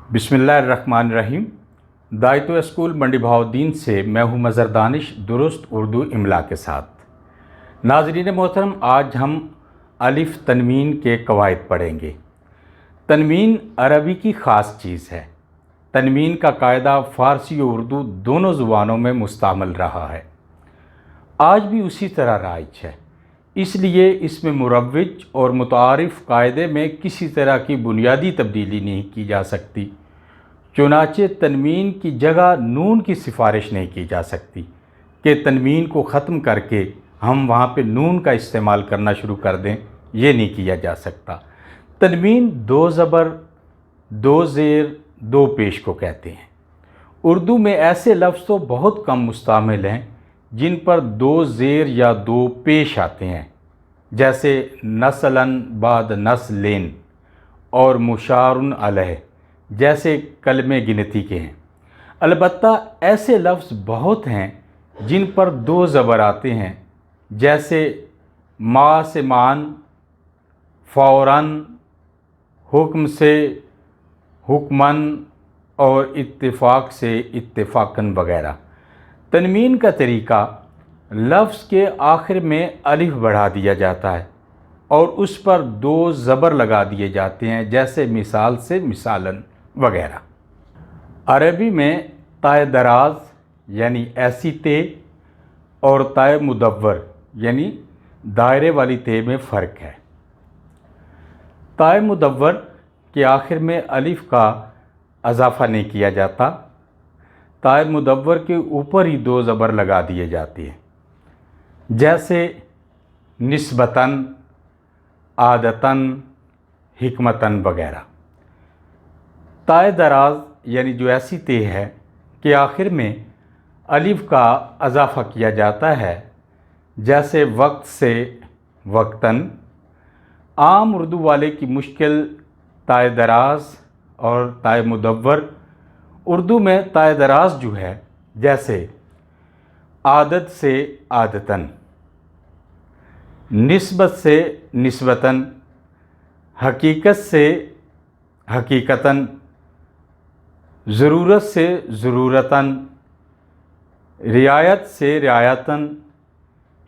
बिस्मिल्लाहिर्रहमानिर्रहीम। दायतो स्कूल मंडी बहाउद्दीन से मैं हूँ मज़हर दानिश, दुरुस्त उर्दू इमला के साथ। नाज़रीन मोहतरम, आज हम अलिफ तनवीन के कवायद पढ़ेंगे। तनवीन अरबी की ख़ास चीज़ है। तनवीन का कायदा फ़ारसी और उर्दू दोनों ज़ुबानों में मुस्तअमल रहा है, आज भी उसी तरह राइज है। इसलिए इसमें मुरव्विज और मुतारिफ़ कायदे में किसी तरह की बुनियादी तब्दीली नहीं की जा सकती। चुनाचे तनवीन की जगह नून की सिफारिश नहीं की जा सकती कि तनवीन को ख़त्म करके हम वहाँ पे नून का इस्तेमाल करना शुरू कर दें, ये नहीं किया जा सकता। तनवीन दो ज़बर, दो ज़ेर, दो पेश को कहते हैं। उर्दू में ऐसे लफ्ज़ तो बहुत कम मुस्तअमल हैं जिन पर दो ज़ेर या दो पेश आते हैं, जैसे नस्लन बाद नस्लेन और मुशारुन अलैह जैसे कलमे गिनती के हैं। अलबत्ता ऐसे लफ्ज़ बहुत हैं जिन पर दो ज़बर आते हैं, जैसे मा से मान, फ़ौरन, हुक्म से हुक्मन और इत्तिफ़ाक़ से इत्तिफ़ाक़न वगैरह। तनवीन का तरीका लफ्ज़ के आखिर में अलिफ बढ़ा दिया जाता है और उस पर दो ज़बर लगा दिए जाते हैं, जैसे मिसाल से मिसालन वगैरह। अरबी में ताए दराज यानी ऐसी ते और ताए मुदव्वर यानी दायरे वाली ते में फ़र्क है। ताए मुदव्वर के आखिर में अलिफ का अज़ाफ़ा नहीं किया जाता, ताए मुदव्वर के ऊपर ही दो ज़बर लगा दिए जाते हैं, जैसे निस्बतन, आदतन, हिकमतन वगैरह। ताए दराज यानी जो ऐसी ते है कि आखिर में अलिफ का अज़ाफ़ा किया जाता है, जैसे वक्त से वक्तन। आम उर्दू वाले की मुश्किल ताए दराज और ताए मुदव्वर। उर्दू में ताए दराज जो है, जैसे आदत से आदतन, निस्बत से निस्बतन, हकीकत से हकीकतन, ज़रूरत से ज़रूरतन, रियायत से रियायतन,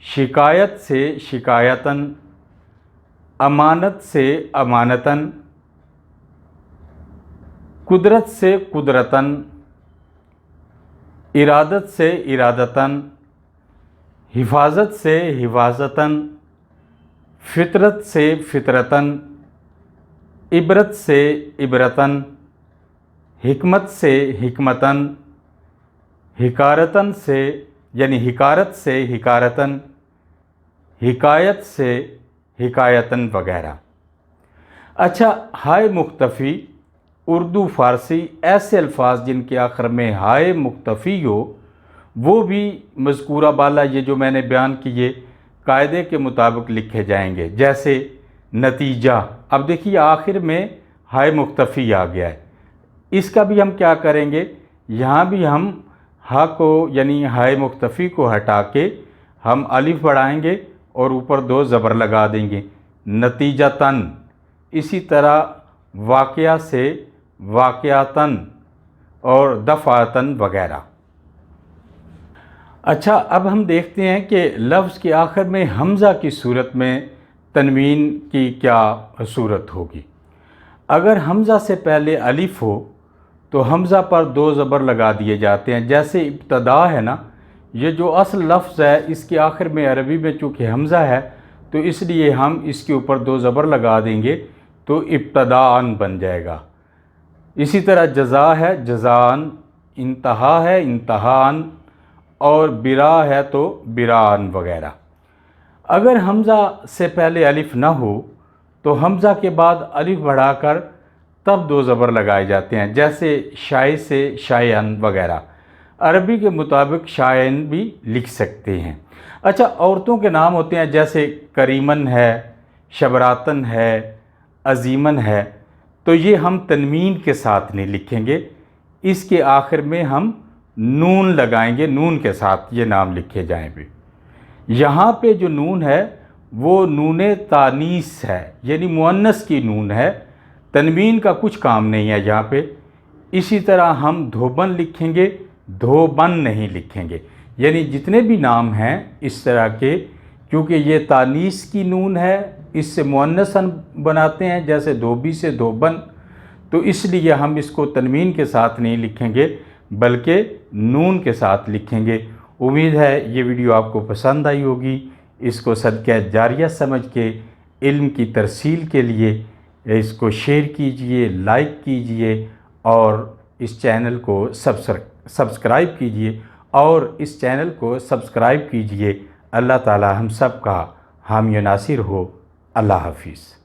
शिकायत से शिकायतन, अमानत से अमानतन, कुदरत से कुदरतन, इरादत से इरादतन, हिफाजत से हिफाजतन, फितरत से फितरतन, इबरत से इबरतन, हिकमत से हिकमतन, हिकारतन से यानी हिकारत से हिकारतन, हिकायत से हिकायतन वगैरह। अच्छा, हाय मुख्तफ़ी उर्दू फ़ारसी ऐसे अल्फाज जिनके आखिर में हाय मुख्तफ़ी हो, वो भी मज़कूरा बाला ये जो मैंने बयान किए कायदे के मुताबिक लिखे जाएंगे, जैसे नतीजा। अब देखिए आखिर में हाय मुख्तफ़ी आ गया है, इसका भी हम क्या करेंगे, यहाँ भी हम हा को यानी हाय मुख्तफ़ी को हटा के हम अलिफ बढ़ाएंगे और ऊपर दो ज़बर लगा देंगे, नतीजतन। इसी तरह वाक़या से वाक़यातन और दफ़ातन वगैरह। अच्छा, अब हम देखते हैं कि लफ्ज़ के आखिर में हमज़ा की सूरत में तनवीन की क्या सूरत होगी। अगर हमज़ा से पहले अलिफ हो तो हमज़ा पर दो ज़बर लगा दिए जाते हैं, जैसे इब्तदा है ना, ये जो असल लफ्ज़ है इसके आखिर में अरबी में चूँकि हमज़ा है तो इसलिए हम इसके ऊपर दो ज़बर लगा देंगे तो इब्तदाअन बन जाएगा। इसी तरह जज़ा है जज़ान, इंतहा है इंतहान और बिरा है तो बिरान वगैरह। अगर हमज़ा से पहले अलिफ ना हो तो हमज़ा के बाद अलिफ बढ़ाकर तब दो ज़बर लगाए जाते हैं, जैसे शाय से शायन वगैरह। अरबी के मुताबिक शायन भी लिख सकते हैं। अच्छा, औरतों के नाम होते हैं, जैसे करीमन है, शबरातन है, अजीमन है, तो ये हम तनवीन के साथ नहीं लिखेंगे, इसके आखिर में हम नून लगाएंगे, नून के साथ ये नाम लिखे जाएं भी। यहाँ पे जो नून है वो नूने तानीस है, यानी मुअन्नस की नून है। तनवीन का कुछ काम नहीं है यहाँ पे, اسی طرح ہم دھوبن لکھیں گے، دھوبن نہیں لکھیں گے۔ یعنی جتنے بھی نام ہیں اس طرح کے، کیونکہ یہ تانیث کی نون ہے، اس سے مؤنث بناتے ہیں جیسے دھوبی سے دھوبن، تو اس لیے ہم اس کو تنوین کے ساتھ نہیں لکھیں گے بلکہ نون کے ساتھ لکھیں گے۔ امید ہے یہ ویڈیو آپ کو پسند آئی ہوگی۔ اس کو صدقہ جاریہ سمجھ کے علم کی ترسیل کے لیے اس کو شیئر کیجئے، لائک کیجئے اور اس چینل کو سبسکرائب کیجئے اور اس چینل کو سبسکرائب کیجئے۔ اللہ تعالی ہم سب کا حامی و ناصر ہو۔ اللہ حافظ۔